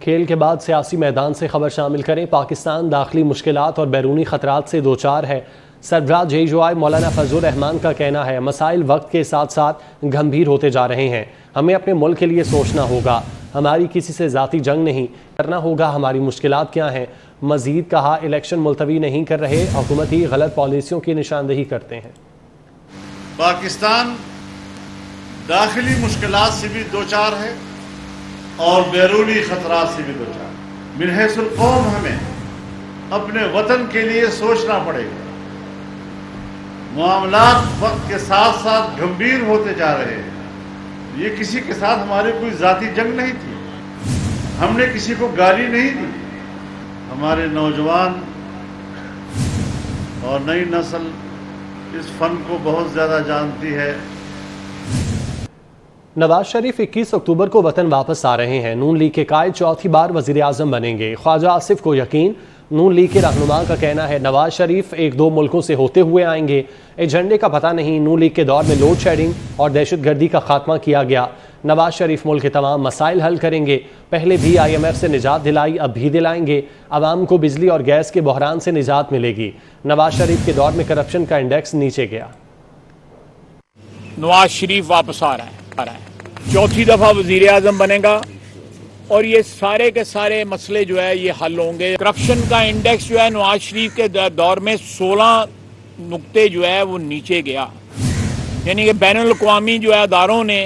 کھیل کے بعد سیاسی میدان سے خبر شامل کریں۔ پاکستان داخلی مشکلات اور بیرونی خطرات سے دوچار ہے۔ سربراہ JUI مولانا فضل الرحمان کا کہنا ہے مسائل وقت کے ساتھ ساتھ گھمبیر ہوتے جا رہے ہیں، ہمیں اپنے ملک کے لیے سوچنا ہوگا، ہماری کسی سے ذاتی جنگ نہیں، کرنا ہوگا ہماری مشکلات کیا ہیں۔ مزید کہا الیکشن ملتوی نہیں کر رہے، حکومتی غلط پالیسیوں کی نشاندہی کرتے ہیں۔ پاکستان داخلی مشکلات سے بھی دوچار ہے اور بیرونی خطرات سے بھی دوچار ہے۔ من حیث القوم ہمیں اپنے وطن کے لیے سوچنا پڑے گا۔ معاملات وقت کے ساتھ ساتھ گھمبیر ہوتے جا رہے ہیں۔ یہ کسی کے ساتھ ہماری کوئی ذاتی جنگ نہیں تھی، ہم نے کسی کو گالی نہیں دی۔ ہمارے نوجوان اور نئی نسل اس فن کو بہت زیادہ جانتی ہے۔ نواز شریف 21 اکتوبر کو وطن واپس آ رہے ہیں۔ نون لیگ کے قائد چوتھی بار وزیر اعظم بنیں گے۔ خواجہ آصف کو یقین، نون لیگ کے رہنما کا کہنا ہے نواز شریف 1-2 ملکوں سے ہوتے ہوئے آئیں گے۔ ایجنڈے کا پتہ نہیں، نون لیگ کے دور میں لوڈ شیڈنگ اور دہشت گردی کا خاتمہ کیا گیا۔ نواز شریف ملک کے تمام مسائل حل کریں گے، پہلے بھی IMF سے نجات دلائی، اب بھی دلائیں گے۔ عوام کو بجلی اور گیس کے بحران سے نجات ملے گی۔ نواز شریف کے دور میں کرپشن کا انڈیکس نیچے گیا۔ نواز شریف واپس آ رہا ہے، چوتھی دفعہ وزیر اعظم بنے گا اور یہ سارے کے سارے مسئلے جو ہے یہ حل ہوں گے۔ کرپشن کا انڈیکس جو ہے نواز شریف کے دور میں 16 نقطے جو ہے وہ نیچے گیا، یعنی کہ بین الاقوامی جو ہے اداروں نے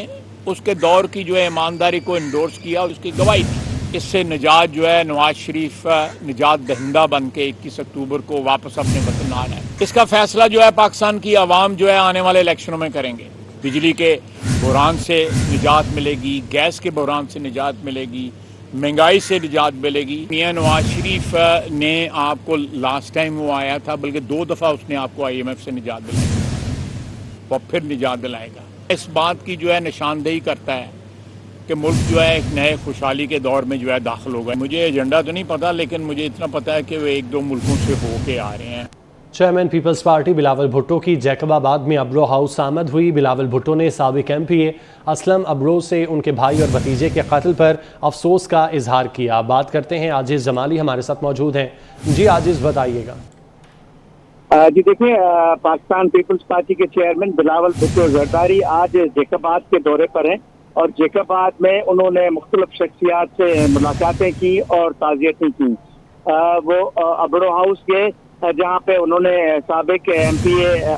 اس کے دور کی جو ہے ایمانداری کو انڈورس کیا اور اس کی گواہی دی۔ اس سے نجات جو ہے نواز شریف نجات دہندہ بن کے 21 اکتوبر کو واپس اپنے وطن آ رہے ہیں۔ اس کا فیصلہ جو ہے پاکستان کی عوام جو ہے آنے والے الیکشنوں میں کریں گے۔ بجلی کے بحران سے نجات ملے گی، گیس کے بحران سے نجات ملے گی، مہنگائی سے نجات ملے گی۔ میاں نواز شریف نے آپ کو لاسٹ ٹائم وہ آیا تھا، بلکہ 2 دفعہ اس نے آپ کو IMF سے نجات دلائی اور پھر نجات دلائے گا۔ اس بات کی جو ہے نشاندہی کرتا ہے کہ ملک جو ہے ایک نئے خوشحالی کے دور میں جو ہے داخل ہوگا۔ مجھے ایجنڈا تو نہیں پتا، لیکن مجھے اتنا پتا ہے کہ وہ 1-2 ملکوں سے ہو کے آ رہے ہیں۔ Chairman Peoples Party Bilawal Bhutto کی جیکب آباد میں ابرو ہاؤس آمد ہوئی۔ بلاول بھٹو نے سابق MP اسلم ابرو سے ان کے بھائی اور بھتیجے کے قتل پر افسوس کا اظہار کیا۔ بات کرتے ہیں عاجز جمالی، ہمارے ساتھ موجود ہیں۔ جی عاجز بتائیے گا۔ جی دیکھیں، پاکستان پیپلز پارٹی کے چیئرمین بلاول بھٹو زرداری آج جیکب آباد کے دورے پر ہیں اور جیکب آباد میں انہوں نے مختلف شخصیات سے ملاقاتیں کی اور تعزیتیں کی۔ وہ ابرو ہاؤس گئے جہاں پہ انہوں نے سابق MP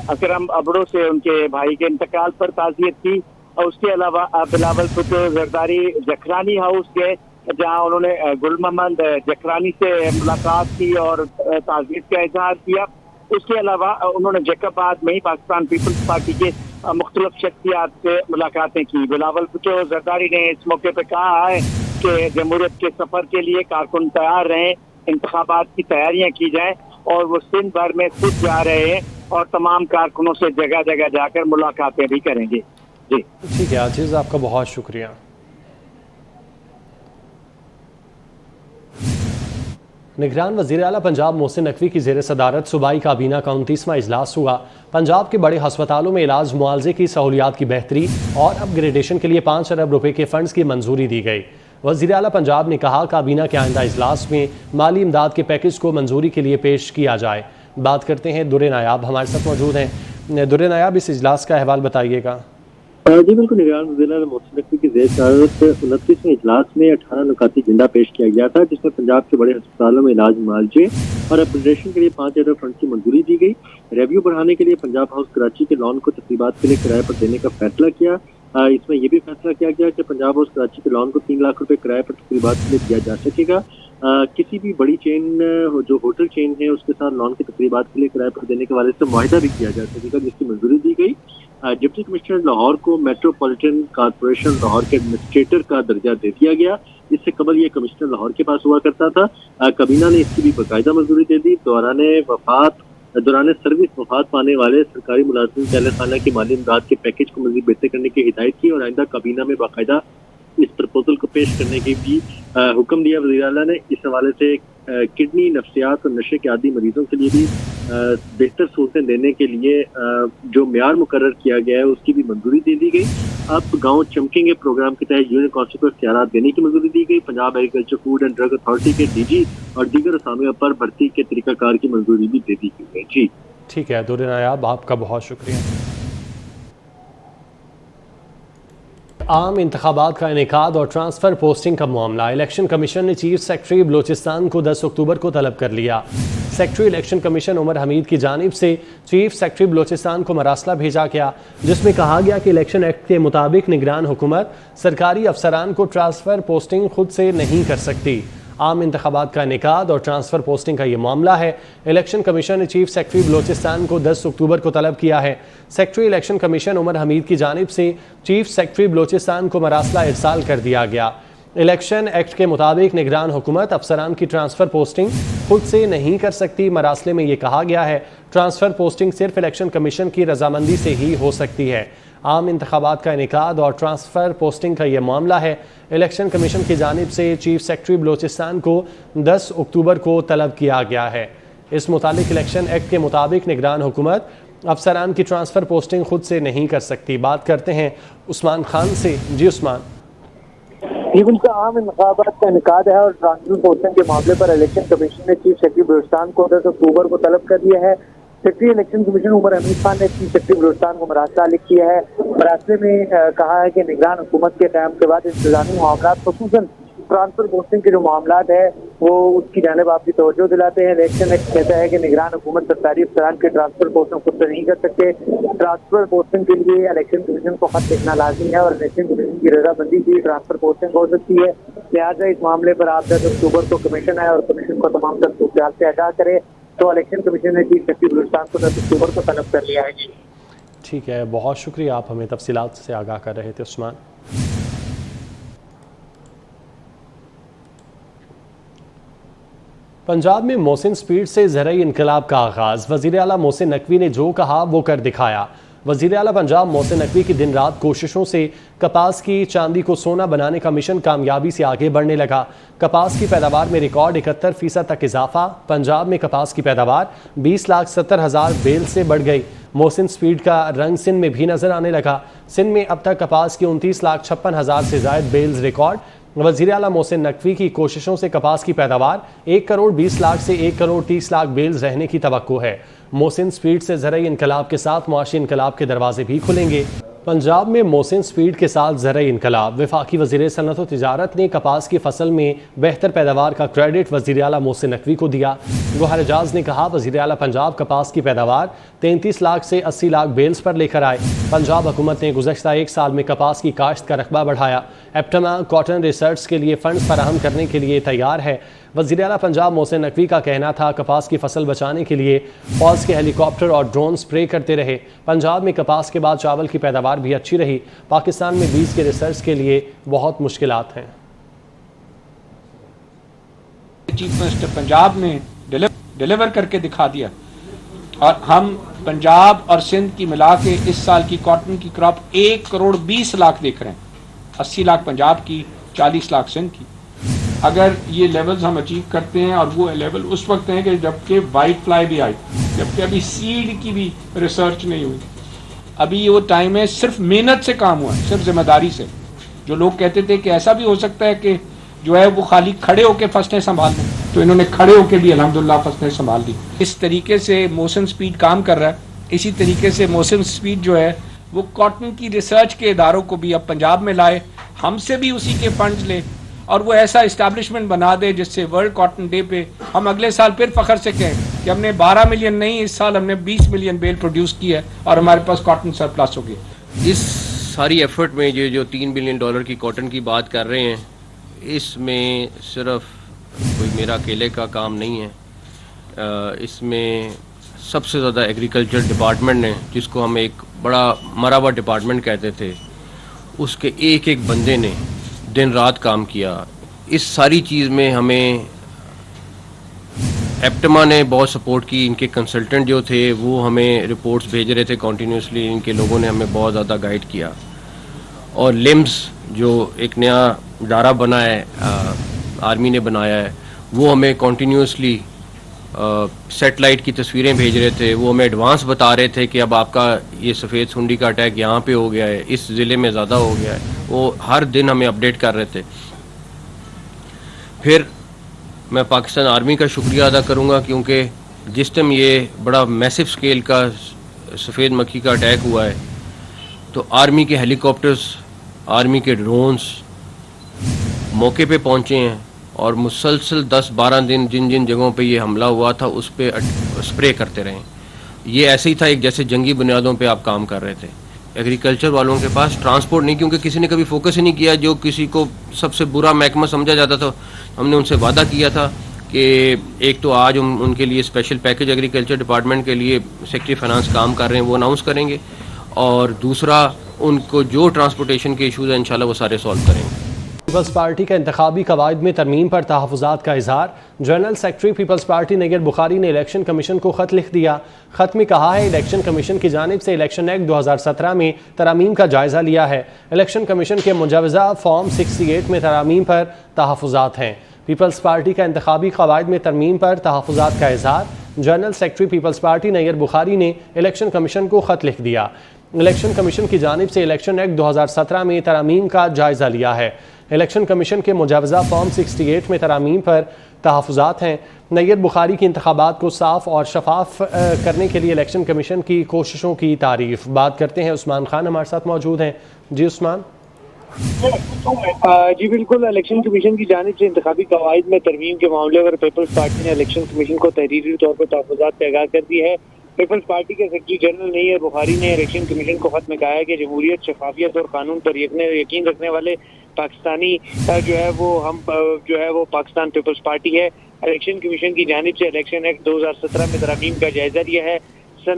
اکرم ابرو سے ان کے بھائی کے انتقال پر تعزیت کی، اور اس کے علاوہ بلاول بھٹو زرداری جکرانی ہاؤس گئے جہاں انہوں نے گل محمد جکرانی سے ملاقات کی اور تعزیت کا اظہار کیا۔ اس کے علاوہ انہوں نے جیکب آباد میں ہی پاکستان پیپلز پارٹی کے مختلف شخصیات سے ملاقاتیں کی۔ بلاول بھٹو زرداری نے اس موقع پہ کہا ہے کہ جمہوریت کے سفر کے لیے کارکن تیار رہیں، انتخابات کی تیاریاں کی جائیں، اور وہ سندھ بھر میں خود جا رہے ہیں اور تمام کارکنوں سے جگہ جگہ جا کر ملاقاتیں بھی کریں گے۔ جی ٹھیک ہے عاجز، آپ کا بہت شکریہ۔ نگران وزیر اعلیٰ پنجاب محسن نقوی کی زیر صدارت صوبائی کابینہ کا 29واں اجلاس ہوا۔ پنجاب کے بڑے ہسپتالوں میں علاج معالجے کی سہولیات کی بہتری اور اپ گریڈیشن کے لیے 5 ارب روپے کے فنڈز کی منظوری دی گئی۔ وزیر اعلیٰ پنجاب نے کہا کابینہ کے آئندہ اجلاس میں مالی امداد کے پیکج کو منظوری کے لیے پیش کیا جائے۔ بات کرتے ہیں در نایاب، ہمارے ساتھ موجود ہیں۔ در نایاب، اس اجلاس کا احوال بتائیے گا۔ جی بالکل، نگران وزیر اعلیٰ محسن نقوی کی زیر صدارت 29ویں اجلاس میں 18 نکاتی ایجنڈا پیش کیا گیا تھا، جس میں پنجاب کے بڑے ہسپتالوں میں علاج معالجے اور اپگریڈیشن کے لیے 5 ارب فنڈ کی منظوری دی گئی۔ ریونیو بڑھانے کے لیے پنجاب ہاؤس کراچی کے لان کو تقریبات کے لیے کرائے پر دینے کا فیصلہ کیا۔ اس میں یہ بھی فیصلہ کیا گیا کہ پنجاب ہاؤس کراچی کے لان کو 3 لاکھ روپے کرائے پر تقریبات کے لیے دیا جا سکے گا۔ کسی بھی بڑی چین جو ہوٹل چین ہے اس کے ساتھ لان کی تقریبات کے لیے کرائے پر دینے کے والے سے معاہدہ بھی کیا جا سکے گا، جس کی منظوری دی گئی۔ ڈپٹی کمشنر لاہور کو میٹروپولیٹن کارپوریشن لاہور کے ایڈمنسٹریٹر کا درجہ دے دیا گیا، اس سے قبل یہ کمشنر لاہور کے پاس ہوا کرتا تھا۔ کابینہ نے اس کی بھی باقاعدہ منظوری دے دی۔ دوران سروس وفات پانے والے سرکاری ملازمین کے اہل خانہ کی مالی امداد کے پیکج کو مزید بہتر کرنے کی ہدایت کی اور آئندہ کابینہ میں باقاعدہ اس پرپوزل کو پیش کرنے کی بھی حکم دیا۔ وزیر اعلیٰ نے اس حوالے سے کڈنی، نفسیات اور نشے کے عادی مریضوں کے لیے بھی بہتر سہولتیں دینے کے لیے جو معیار مقرر کیا گیا ہے اس کی بھی منظوری دے دی گئی۔ اب گاؤں چمکیں گے پروگرام کے تحت یونین کونسل کو اختیارات دینے کی منظوری دی گئی. Punjab agriculture food and drug authority کے ڈی جی اور دیگر اسامیوں پر بھرتی کے طریقہ کار کی منظوری بھی دے دی گئی ہے. جی ٹھیک ہے دور نایاب، آپ کا بہت شکریہ. عام انتخابات کا انعقاد اور ٹرانسفر پوسٹنگ کا معاملہ، الیکشن کمیشن نے چیف سیکرٹری بلوچستان کو 10 اکتوبر کو طلب کر لیا. سیکرٹری الیکشن کمیشن عمر حمید کی جانب سے چیف سیکرٹری بلوچستان کو مراسلہ بھیجا گیا، جس میں کہا گیا کہ الیکشن ایکٹ کے مطابق نگران حکومت سرکاری افسران کو ٹرانسفر پوسٹنگ خود سے نہیں کر سکتی. عام انتخابات کا انعقاد اور ٹرانسفر پوسٹنگ کا یہ معاملہ ہے. الیکشن کمیشن نے چیف سیکرٹری بلوچستان کو 10 اکتوبر کو طلب کیا ہے. سیکرٹری الیکشن کمیشن عمر حمید کی جانب سے چیف سیکرٹری بلوچستان کو مراسلہ ارسال کر دیا گیا. الیکشن ایکٹ کے مطابق نگران حکومت افسران کی ٹرانسفر پوسٹنگ خود سے نہیں کر سکتی. مراسلے میں یہ کہا گیا ہے ٹرانسفر پوسٹنگ صرف الیکشن کمیشن کی رضامندی سے ہی ہو سکتی ہے. عام انتخابات کا انعقاد اور ٹرانسفر پوسٹنگ کا یہ معاملہ ہے. الیکشن کمیشن کی جانب سے چیف سیکرٹری بلوچستان کو 10 اکتوبر کو طلب کیا گیا ہے. اس متعلق الیکشن ایکٹ کے مطابق نگران حکومت افسران کی ٹرانسفر پوسٹنگ خود سے نہیں کر سکتی. بات کرتے ہیں عثمان خان سے. جی عثمان. ان کا عام انتخابات کا انعقاد ہے اور ٹرانسفر پوسٹنگ کے معاملے پر الیکشن کمیشن نے چیف سیکرٹری بلوچستان کو 10 اکتوبر کو طلب کر دیا ہے. سیکرٹری الیکشن کمیشن عمر حمید خان نے چیف سیکرٹری بلوچستان کو مراسلہ لکھ کیا ہے. مراسلے میں کہا ہے کہ نگران حکومت کے قیام کے بعد انتظامی معاملات خصوصاً ٹرانسفر پوسٹنگ کے جو معاملات ہیں وہ اس کی جانب آپ کی توجہ دلاتے ہیں. الیکشن ایکٹ کہتا ہے کہ نگران حکومت سرکاری افسران کے ٹرانسفر پوسٹنگ خود سے نہیں کر سکتے. ٹرانسفر پوسٹنگ کے لیے الیکشن کمیشن کو خط لکھنا لازمی ہے اور الیکشن کمیشن کی رضامندی سے ٹرانسفر پوسٹنگ ہو سکتی ہے. لہٰذا اس معاملے پر آپ 10 اکتوبر کو کمیشن ہے اور کمیشن کو تمام تر صورتحال سے آگاہ کرے. تو الیکشن کمیشن نے چیف سیکرٹری بلوچستان کو 10 اکتوبر کو طلب کر لیا ہے. جی ٹھیک ہے، بہت شکریہ، آپ ہمیں تفصیلات سے آگاہ کر رہے تھے عثمان. پنجاب میں محسن سپیڈ سے زرعی انقلاب کا آغاز. وزیر اعلیٰ محسن نقوی نے جو کہا وہ کر دکھایا. وزیر اعلیٰ پنجاب محسن نقوی کی دن رات کوششوں سے کپاس کی چاندی کو سونا بنانے کا مشن کامیابی سے آگے بڑھنے لگا. کپاس کی پیداوار میں ریکارڈ 71% تک اضافہ. پنجاب میں کپاس کی پیداوار 20,70,000 بیل سے بڑھ گئی. محسن سپیڈ کا رنگ سندھ میں بھی نظر آنے لگا. سندھ میں اب تک کپاس کی 29,56,000 سے زائد بیلز ریکارڈ. وزیر اعلیٰ محسن نقوی کی کوششوں سے کپاس کی پیداوار 1,20,00,000 سے 1,30,00,000 بیلز رہنے کی توقع ہے. محسن سپیڈ سے زرعی انقلاب کے ساتھ معاشی انقلاب کے دروازے بھی کھلیں گے. پنجاب میں محسن سپیڈ کے ساتھ زرعی انقلاب. وفاقی وزیر صنعت و تجارت نے کپاس کی فصل میں بہتر پیداوار کا کریڈٹ وزیر اعلیٰ محسن نقوی کو دیا. گوہر اعجاز نے کہا وزیر اعلیٰ پنجاب کپاس کی پیداوار 33 لاکھ سے 80 لاکھ بیلز پر لے کر آئے. پنجاب حکومت نے گزشتہ ایک سال میں کپاس کی کاشت کا رقبہ بڑھایا. ایپٹما کاٹن ریسرچ کے لیے فنڈز فراہم کرنے کے لیے تیار ہے. وزیر اعلیٰ پنجاب محسن نقوی کا کہنا تھا کپاس کی فصل بچانے کے لیے فوج کے ہیلی کاپٹر اور ڈرون سپرے کرتے رہے. پنجاب میں کپاس کے بعد چاول کی پیداوار بھی اچھی رہی. پاکستان میں بیج کے ریسرچ کے لیے بہت مشکلات ہیں. چیف منسٹر پنجاب نے ڈیلیور کر کے دکھا دیا اور ہم پنجاب اور سندھ کی ملا کے اس سال کی کاٹن کی کراپ 1,20,00,000 دیکھ رہے ہیں. 80 لاکھ پنجاب کی، 40 لاکھ سندھ کی. اگر یہ لیولز ہم اچیو کرتے ہیں اور وہ لیول اس وقت ہیں کہ جبکہ وائٹ فلائی بھی آئی، جبکہ ابھی سیڈ کی بھی ریسرچ نہیں ہوئی. ابھی وہ ٹائم ہے صرف محنت سے کام ہوا ہے، صرف ذمہ داری سے. جو لوگ کہتے تھے کہ ایسا بھی ہو سکتا ہے کہ جو ہے وہ خالی کھڑے ہو کے فصلیں سنبھال لیں، تو انہوں نے کھڑے ہو کے بھی الحمدللہ فصلیں سنبھال دی. اس طریقے سے محسن سپیڈ کام کر رہا ہے. اسی طریقے سے محسن سپیڈ جو ہے وہ کاٹن کی ریسرچ کے اداروں کو بھی اب پنجاب میں لائے، ہم سے بھی اسی کے فنڈز لے اور وہ ایسا اسٹیبلشمنٹ بنا دے جس سے ورلڈ کاٹن ڈے پہ ہم اگلے سال پھر فخر سے کہیں کہ ہم نے 12 ملین نہیں، اس سال ہم نے 20 ملین بیل پروڈیوس کی ہے اور ہمارے پاس کاٹن سرپلس ہو گیا. اس ساری ایفرٹ میں جو $3 بلین کی کاٹن کی بات کر رہے ہیں، اس میں صرف کوئی میرا اکیلے کا کام نہیں ہے. اس میں سب سے زیادہ ایگریکلچر ڈپارٹمنٹ نے، جس کو ہم ایک بڑا مرا ہوا ڈپارٹمنٹ کہتے تھے، اس کے ایک ایک بندے نے دن رات کام کیا. اس ساری چیز میں ہمیں ایپٹما نے بہت سپورٹ کی. ان کے کنسلٹنٹ جو تھے وہ ہمیں رپورٹس بھیج رہے تھے کنٹینیوسلی. ان کے لوگوں نے ہمیں بہت زیادہ گائیڈ کیا. اور لمز جو ایک نیا ادارہ بنا ہے، آرمی نے بنایا ہے، وہ ہمیں کنٹینیوسلی سیٹلائٹ کی تصویریں بھیج رہے تھے، وہ ہمیں ایڈوانس بتا رہے تھے کہ اب آپ کا یہ سفید سنڈی کا اٹیک یہاں پہ ہو گیا ہے، اس ضلع میں زیادہ ہو گیا ہے، وہ ہر دن ہمیں اپڈیٹ کر رہے تھے. پھر میں پاکستان آرمی کا شکریہ ادا کروں گا، کیونکہ جس ٹائم یہ بڑا میسو سکیل کا سفید مکھی کا اٹیک ہوا ہے تو آرمی کے ہیلی کاپٹرز، آرمی کے ڈرونز موقع پہ پہنچے ہیں اور مسلسل 10-12 دن جن جن جگہوں پہ یہ حملہ ہوا تھا اس پہ اسپرے کرتے رہے. یہ ایسے ہی تھا ایک جیسے جنگی بنیادوں پہ آپ کام کر رہے تھے. ایگریکلچر والوں کے پاس ٹرانسپورٹ نہیں، کیونکہ کسی نے کبھی فوکس ہی نہیں کیا. جو کسی کو سب سے برا محکمہ سمجھا جاتا تھا، ہم نے ان سے وعدہ کیا تھا کہ ایک تو آج ہم ان کے لیے اسپیشل پیکج ایگریکلچر ڈپارٹمنٹ کے لیے سیکٹری فائنانس کام کر رہے ہیں، وہ اناؤنس کریں گے، اور دوسرا ان کو جو ٹرانسپورٹیشن کے ایشوز ہیں انشاءاللہ وہ سارے سالو کریں گے. پیپلز پارٹی کا انتخابی قواعد میں ترمیم پر تحفظات کا اظہار. جنرل سیکرٹری پیپلز پارٹی نیر بخاری نے الیکشن کمیشن کو خط لکھ دیا. خط میں کہا ہے الیکشن کمیشن کی جانب سے الیکشن ایکٹ 2017 میں ترامیم کا جائزہ لیا ہے. الیکشن کمیشن کے مجوزہ فارم 68 میں ترامیم پر تحفظات ہیں. پیپلز پارٹی کا انتخابی قواعد میں ترمیم پر تحفظات کا اظہار. جنرل سیکرٹری پیپلز پارٹی نیر بخاری نے الیکشن کمیشن کو خط لکھ دیا. الیکشن کمیشن کی جانب سے الیکشن ایکٹ 2017 میں ترامیم کا جائزہ لیا ہے. الیکشن کمیشن کے مجوزہ فارم 68 میں ترامیم پر تحفظات ہیں. نیر بخاری کی انتخابات کو صاف اور شفاف کرنے کے لیے الیکشن کمیشن کی کوششوں کی تعریف. بات کرتے ہیں عثمان خان ہمارے ساتھ موجود ہیں. جی عثمان. جی بالکل، الیکشن کمیشن کی جانب سے انتخابی قواعد میں ترمیم کے معاملے پر پیپلز پارٹی نے الیکشن کمیشن کو تحریری طور پر تحفظات سے آگاہ کر دی ہے. پیپلز پارٹی کے سیکرٹری جنرل نیر بخاری نے الیکشن کمیشن کو خط میں کہا ہے کہ جمہوریت، شفافیت اور قانون پر یقین رکھنے والے پاکستانی وہ پاکستان پیپلز پارٹی ہے. الیکشن کمیشن کی جانب سے الیکشن ایکٹ 2017 میں ترامیم کا جائزہ لیا ہے.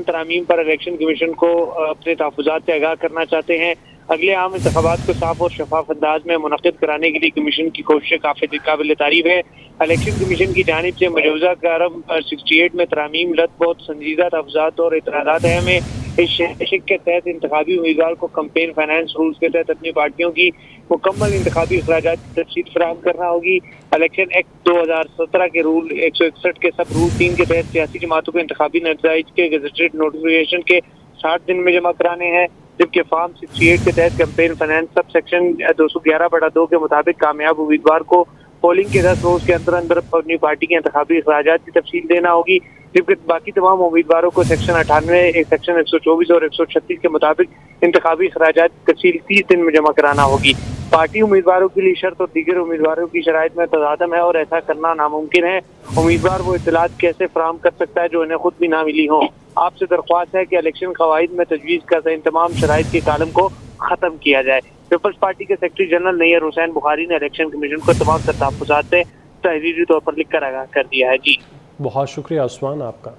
ترامیم پر الیکشن کمیشن کو اپنے تحفظات سے آگاہ کرنا چاہتے ہیں. اگلے عام انتخابات کو صاف اور شفاف انداز میں منعقد کرانے کے لیے کمیشن کی کوششیں کافی قابل تعریف ہے. الیکشن کمیشن کی جانب سے مجوزہ فارم 68 میں ترامیم لد بہت سنجیدہ تحفظات اور اعتراضات ہیں. ہمیں اس شق کے تحت انتخابی امیدوار کو کمپین فائنانس رولز کے تحت اپنی پارٹیوں کی مکمل انتخابی اخراجات کی تفصیل فراہم کرنا ہوگی. الیکشن ایکٹ 2017 کے رول 161 کے سب رول 3 کے تحت سیاسی جماعتوں کو انتخابی نتائج کے گزٹڈ نوٹیفیکیشن کے 60 دن میں جمع کرانے ہیں، جبکہ فارم 68 کے تحت کمپین فائنانس سب سیکشن 211/2 کے مطابق کامیاب امیدوار کو پولنگ کے 10 روز کے اندر اپنی پارٹی کے انتخابی اخراجات کی تفصیل دینا ہوگی، جبکہ باقی تمام امیدواروں کو سیکشن 98، سیکشن 124 اور 136 کے مطابق انتخابی اخراجات کی تفصیل 30 دن میں جمع کرانا ہوگی. پارٹی امیدواروں کے لیے شرط اور دیگر امیدواروں کی شرائط میں تصادم ہے اور ایسا کرنا ناممکن ہے. امیدوار وہ اطلاعات کیسے فراہم کر سکتا ہے جو انہیں خود بھی نہ ملی ہوں. آپ سے درخواست ہے کہ الیکشن قواعد میں تجویز کردہ ان تمام شرائط کے کالم کو ختم کیا جائے. پیپلز پارٹی کے سیکرٹری جنرل نیر حسین بخاری نے الیکشن کمیشن کو تمام تحفظات سے تحریری طور پر لکھ کر آگاہ کر دیا ہے. جی بہت شکریہ عثمان آپ کا.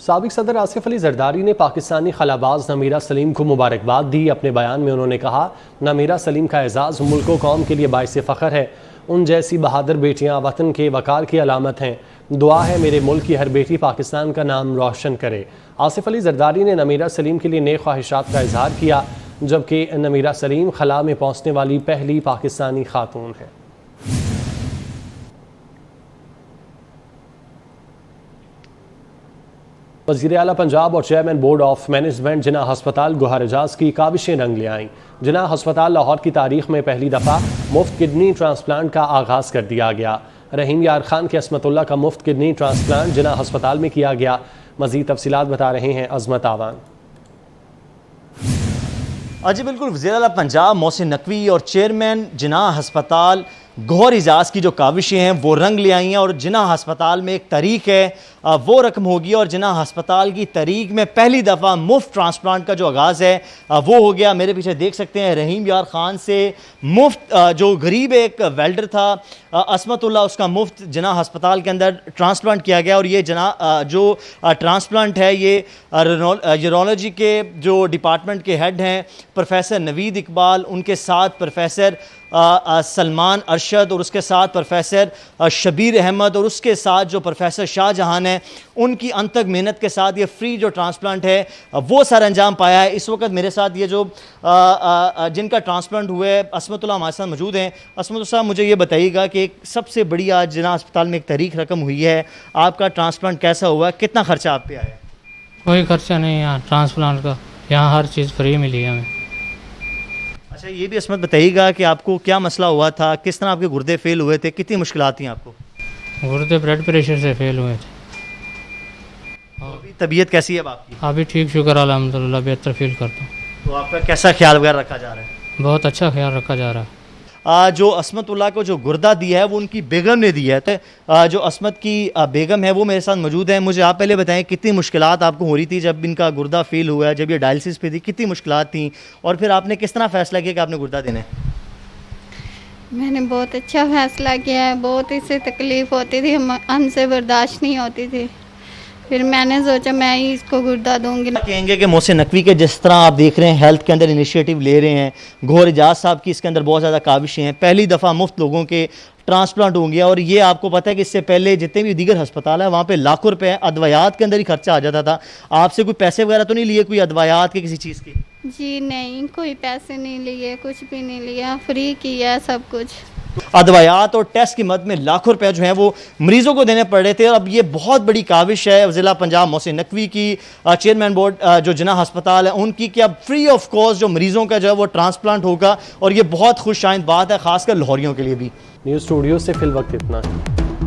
سابق صدر آصف علی زرداری نے پاکستانی خلاباز نمیرہ سلیم کو مبارکباد دی. اپنے بیان میں انہوں نے کہا نمیرہ سلیم کا اعزاز ملک و قوم کے لیے باعث فخر ہے. ان جیسی بہادر بیٹیاں وطن کے وقار کی علامت ہیں. دعا ہے میرے ملک کی ہر بیٹی پاکستان کا نام روشن کرے. آصف علی زرداری نے نمیرہ سلیم کے لیے نیک خواہشات کا اظہار کیا، جبکہ نمیرہ سلیم خلا میں پہنچنے والی پہلی پاکستانی خاتون ہے. وزیر اعلیٰ پنجاب اور چیئرمین بورڈ آف مینجمنٹ جناح ہسپتال گوہر اعجاز کی کاوشیں رنگ لے آئیں. جناح ہسپتال لاہور کی تاریخ میں پہلی دفعہ مفت کڈنی ٹرانسپلانٹ کا آغاز کر دیا گیا. رحیم یار خان کے عصمت اللہ کا مفت کڈنی ٹرانسپلانٹ جناح ہسپتال میں کیا گیا. مزید تفصیلات بتا رہے ہیں عظمت آوان. جی بالکل، وزیر اعلیٰ پنجاب محسن نقوی اور چیئرمین جناح ہسپتال گوہر اعجاز کی جو کاوشیں ہیں وہ رنگ لے آئی ہیں، اور جناح ہسپتال میں ایک تاریخ ہے وہ رقم ہوگی، اور جناح ہسپتال کی تاریخ میں پہلی دفعہ مفت ٹرانسپلانٹ کا جو آغاز ہے وہ ہو گیا. میرے پیچھے دیکھ سکتے ہیں رحیم یار خان سے مفت جو غریب ایک ویلڈر تھا عصمت اللہ، اس کا مفت جناح ہسپتال کے اندر ٹرانسپلانٹ کیا گیا. اور یہ جو ٹرانسپلانٹ ہے یہ یورولوجی کے جو ڈپارٹمنٹ کے ہیڈ ہیں پروفیسر نوید اقبال، ان کے ساتھ پروفیسر سلمان ارشد اور اس کے ساتھ پروفیسر شبیر احمد اور اس کے ساتھ جو پروفیسر شاہ جہان ہیں، ان کی انتھک محنت کے ساتھ یہ فری جو ٹرانسپلانٹ ہے وہ سر انجام پایا ہے۔ اس وقت میرے ساتھ یہ جو جن کا ٹرانسپلانٹ ہوا ہے عصمت اللہ ہمارے ساتھ موجود ہیں۔ عصمت اللہ صاحب، مجھے یہ بتائیے گا کہ سب سے بڑی آج جناح ہسپتال میں ایک تحریک رقم ہوئی ہے، آپ کا ٹرانسپلانٹ کیسا ہوا ہے، کتنا خرچہ آپ پہ آیا ہے؟ کوئی خرچہ نہیں یہاں ٹرانسپلانٹ کا، یہاں ہر چیز فری ملی ہے ہمیں۔ اچھا، یہ بھی عصمت بتائیے گا کہ آپ کو کیا مسئلہ ہوا تھا، کس طرح آپ کے گردے فیل ہوئے تھے، کتنی مشکلات تھیں آپ کو؟ گردے بلڈ پریشر سے فیل ہوئے تھے۔ ابھی طبیعت کیسی ہے اب آپ کی؟ ابھی ٹھیک، شکر الحمدللہ، بہتر فیل کرتا ہوں۔ تو آپ کا کیسا خیال وغیرہ رکھا جا رہا ہے؟ بہت اچھا خیال رکھا جا رہا ہے۔ جو عصمت اللہ کو جو گردہ دیا ہے وہ ان کی بیگم نے دیا ہے۔ جو عصمت کی بیگم ہے وہ میرے ساتھ موجود ہیں۔ مجھے آپ پہلے بتائیں کتنی مشکلات آپ کو ہو رہی تھی جب ان کا گردہ فیل ہوا ہے، جب یہ ڈائلسس پہ تھی، کتنی مشکلات تھیں، اور پھر آپ نے کس طرح فیصلہ کیا کہ آپ نے گردہ دینا ہے؟ میں نے بہت اچھا فیصلہ کیا ہے، بہت اس سے تکلیف ہوتی تھی، ہم سے برداشت نہیں ہوتی تھی، پھر میں نے سوچا میں ہی اس کو گردہ دوں گی۔ کہیں گے کہ محسن نقوی کے جس طرح آپ دیکھ رہے ہیں ہیلتھ کے اندر انیشیٹو لے رہے ہیں، گوہر اجاز صاحب کی اس کے اندر بہت زیادہ کاوشیں ہیں، پہلی دفعہ مفت لوگوں کے ٹرانسپلانٹ ہوں گیا، اور یہ آپ کو پتہ ہے کہ اس سے پہلے جتنے بھی دیگر ہسپتال ہیں وہاں پہ لاکھوں روپے ادویات کے اندر ہی خرچہ آ جاتا تھا۔ آپ سے کوئی پیسے وغیرہ تو نہیں لیے کوئی ادویات کے کسی چیز کے؟ جی نہیں، کوئی پیسے نہیں لیے، کچھ بھی نہیں لیا، فری کیا سب کچھ۔ ادویات اور ٹیسٹ کی مد میں لاکھوں روپے جو ہیں وہ مریضوں کو دینے پڑ رہے تھے، اور اب یہ بہت بڑی کاوش ہے ضلع پنجاب محسن نقوی کی، چیئرمین بورڈ جو جناح ہسپتال ہے ان کی، کہ اب فری آف کاسٹ جو مریضوں کا جو ہے وہ ٹرانسپلانٹ ہوگا، اور یہ بہت خوش آئند بات ہے خاص کر لاہوریوں کے لیے بھی۔ نیوز اسٹوڈیو سے فی الوقت اتنا۔